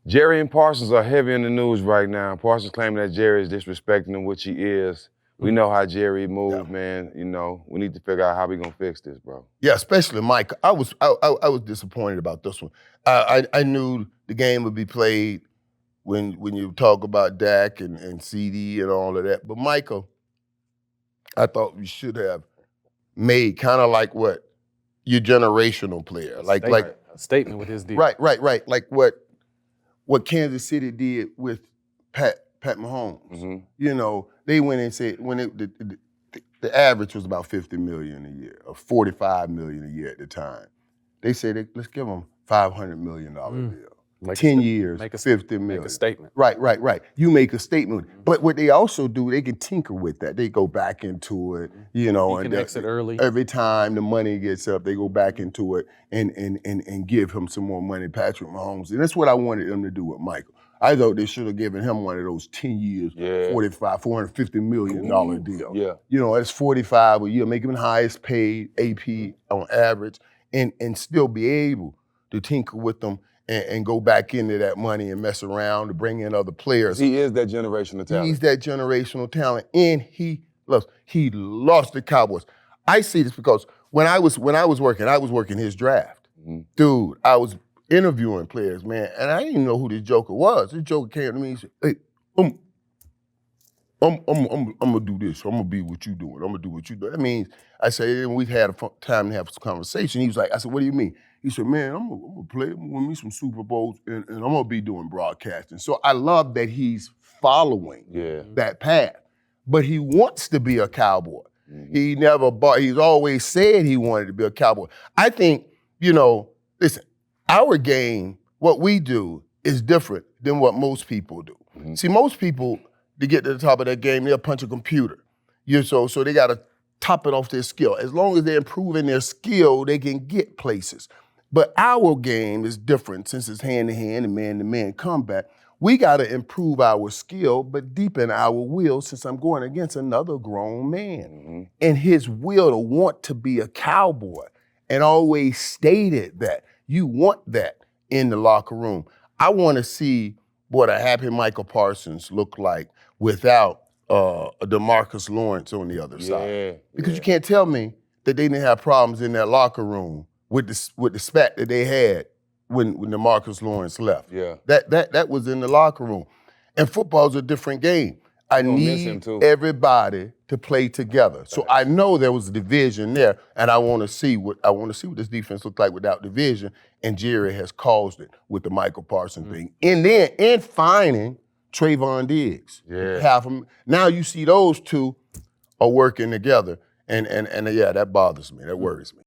Jerry and Parsons are heavy in the news right now. Parsons claiming that Jerry is disrespecting him, which he is. We know how Jerry moves, man. You know, we need to figure out how we gonna fix this, bro. Yeah, especially Mike. I was disappointed about this one. I knew the game would be played when you talk about Dak and CD and all of that. But Michael, I thought we should have made kind of like what your generational player, like a statement with his deal. Right. Like what Kansas City did with Pat Mahomes. Mm-hmm. You know, they went and said when the average was about $50 million a year, or $45 million a year at the time. They said let's give them $500 million deal. 10 years, $50 million. Make a statement. Right. You make a statement. But what they also do, they can tinker with that. They go back into it, you know. He can exit early. Every time the money gets up, they go back into it and give him some more money, Patrick Mahomes. And that's what I wanted them to do with Michael. I thought they should have given him one of those 10 years, $450 million deal. Yeah. You know, that's 45 a year, make him the highest paid AP on average, and still be able to tinker with them and go back into that money and mess around to bring in other players. He is that generational talent. He's that generational talent, and he lost the Cowboys. I see this because when I was working his draft. Mm-hmm. Dude, I was interviewing players, man, and I didn't know who this joker was. This joker came to me and said, "Hey, I'm gonna do this. I'm gonna be what you doing. I'm gonna do what you do." That means I said, and we've had a time to have some conversation. He was like, I said, "What do you mean?" He said, "Man, I'm gonna play. I'm gonna win me some Super Bowls, and I'm gonna be doing broadcasting." So I love that he's following that path, but he wants to be a Cowboy. Mm-hmm. He's always said he wanted to be a Cowboy. I think, listen, our game, what we do, is different than what most people do. Mm-hmm. See, most people, to get to the top of that game, they'll punch a computer. So they got to top it off their skill. As long as they're improving their skill, they can get places. But our game is different since it's hand-to-hand and man-to-man combat. We got to improve our skill, but deepen our will since I'm going against another grown man. Mm-hmm. And his will to want to be a Cowboy, and always stated that. You want that in the locker room. I want to see what a happy Micah Parsons look like without a DeMarcus Lawrence on the other side. Because you can't tell me that they didn't have problems in that locker room with the spat that they had when DeMarcus Lawrence left. Yeah. That was in the locker room. And football's a different game. I need everybody to play together. So I know there was a division there, and I want to see what this defense looked like without division. And Jerry has caused it with the Micah Parsons thing. And finding Trayvon Diggs. Yeah. Now you see those two are working together, and that bothers me. That worries me.